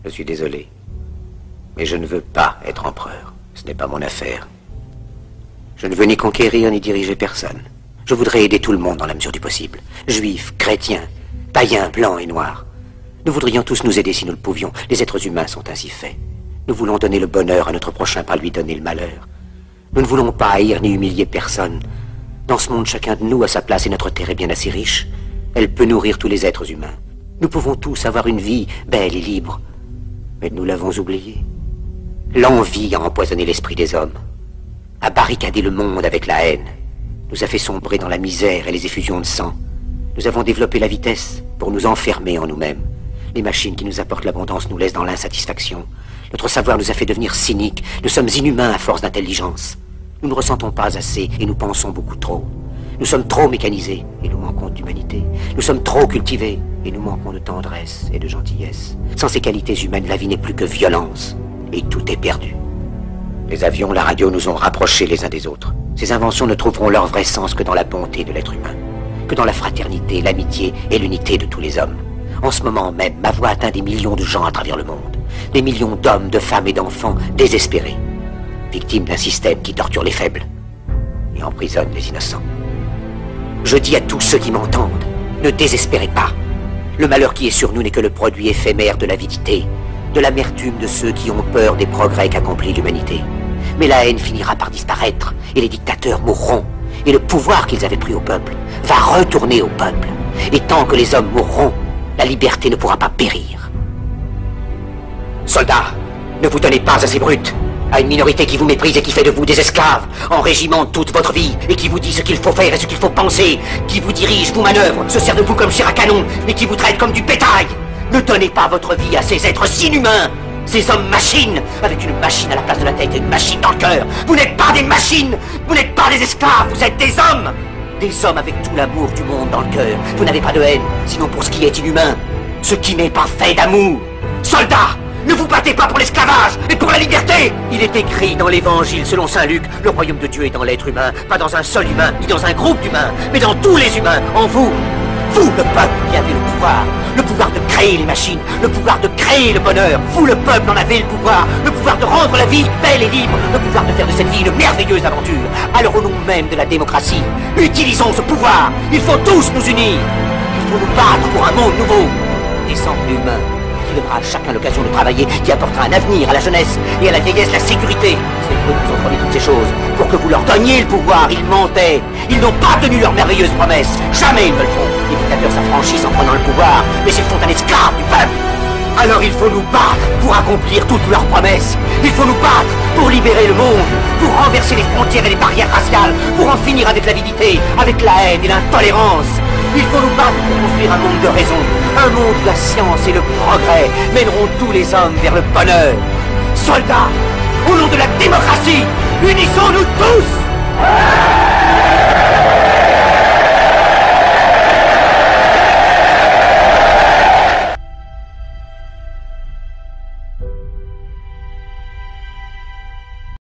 Je suis désolé. Mais je ne veux pas être empereur. Ce n'est pas mon affaire. Je ne veux ni conquérir ni diriger personne. Je voudrais aider tout le monde dans la mesure du possible. Juifs, chrétiens, païens, blancs et noirs. Nous voudrions tous nous aider si nous le pouvions. Les êtres humains sont ainsi faits. Nous voulons donner le bonheur à notre prochain par lui donner le malheur. Nous ne voulons pas haïr ni humilier personne. Dans ce monde, chacun de nous a sa place et notre terre est bien assez riche. Elle peut nourrir tous les êtres humains. Nous pouvons tous avoir une vie belle et libre. Mais nous l'avons oublié. L'envie a empoisonné l'esprit des hommes, a barricadé le monde avec la haine, nous a fait sombrer dans la misère et les effusions de sang. Nous avons développé la vitesse pour nous enfermer en nous-mêmes. Les machines qui nous apportent l'abondance nous laissent dans l'insatisfaction. Notre savoir nous a fait devenir cyniques. Nous sommes inhumains à force d'intelligence. Nous ne ressentons pas assez et nous pensons beaucoup trop. Nous sommes trop mécanisés et nous manquons d'humanité. Nous sommes trop cultivés et nous manquons de tendresse et de gentillesse. Sans ces qualités humaines, la vie n'est plus que violence. Et tout est perdu. Les avions, la radio nous ont rapprochés les uns des autres. Ces inventions ne trouveront leur vrai sens que dans la bonté de l'être humain, que dans la fraternité, l'amitié et l'unité de tous les hommes. En ce moment même, ma voix atteint des millions de gens à travers le monde. Des millions d'hommes, de femmes et d'enfants désespérés, victimes d'un système qui torture les faibles et emprisonne les innocents. Je dis à tous ceux qui m'entendent, ne désespérez pas. Le malheur qui est sur nous n'est que le produit éphémère de l'avidité, de l'amertume de ceux qui ont peur des progrès qu'accomplit l'humanité. Mais la haine finira par disparaître, et les dictateurs mourront, et le pouvoir qu'ils avaient pris au peuple va retourner au peuple. Et tant que les hommes mourront, la liberté ne pourra pas périr. Soldats, ne vous donnez pas à ces brutes, à une minorité qui vous méprise et qui fait de vous des esclaves, en régiment toute votre vie, et qui vous dit ce qu'il faut faire et ce qu'il faut penser, qui vous dirige, vous manœuvre, se sert de vous comme chair à canon, et qui vous traite comme du bétail. Ne donnez pas votre vie à ces êtres inhumains, ces hommes-machines, avec une machine à la place de la tête et une machine dans le cœur. Vous n'êtes pas des machines, vous n'êtes pas des esclaves, vous êtes des hommes. Des hommes avec tout l'amour du monde dans le cœur. Vous n'avez pas de haine, sinon pour ce qui est inhumain, ce qui n'est pas fait d'amour. Soldats, ne vous battez pas pour l'esclavage, mais pour la liberté. Il est écrit dans l'évangile selon saint Luc, le royaume de Dieu est dans l'être humain, pas dans un seul humain, ni dans un groupe d'humains, mais dans tous les humains, en vous. Vous, le peuple, qui avez le pouvoir de créer les machines, le pouvoir de créer le bonheur. Vous, le peuple, en avez le pouvoir de rendre la vie belle et libre, le pouvoir de faire de cette vie une merveilleuse aventure. Alors au nom même de la démocratie, utilisons ce pouvoir. Il faut tous nous unir. Il faut nous battre pour un monde nouveau, décent et humain, qui donnera à chacun l'occasion de travailler, qui apportera un avenir à la jeunesse et à la vieillesse la sécurité. C'est eux qui nous ont promis toutes ces choses, pour que vous leur donniez le pouvoir. Ils mentaient. Ils n'ont pas tenu leurs merveilleuses promesses. Jamais ils ne le font. Les dictateurs s'affranchissent en prenant le pouvoir, mais ils font un esclave du peuple. Alors il faut nous battre pour accomplir toutes leurs promesses. Il faut nous battre pour libérer le monde, pour renverser les frontières et les barrières raciales, pour en finir avec l'avidité, avec la haine et l'intolérance. Il faut nous battre pour construire un monde de raison, un monde où la science et le progrès mèneront tous les hommes vers le bonheur. Soldats, au nom de la démocratie, unissons-nous tous!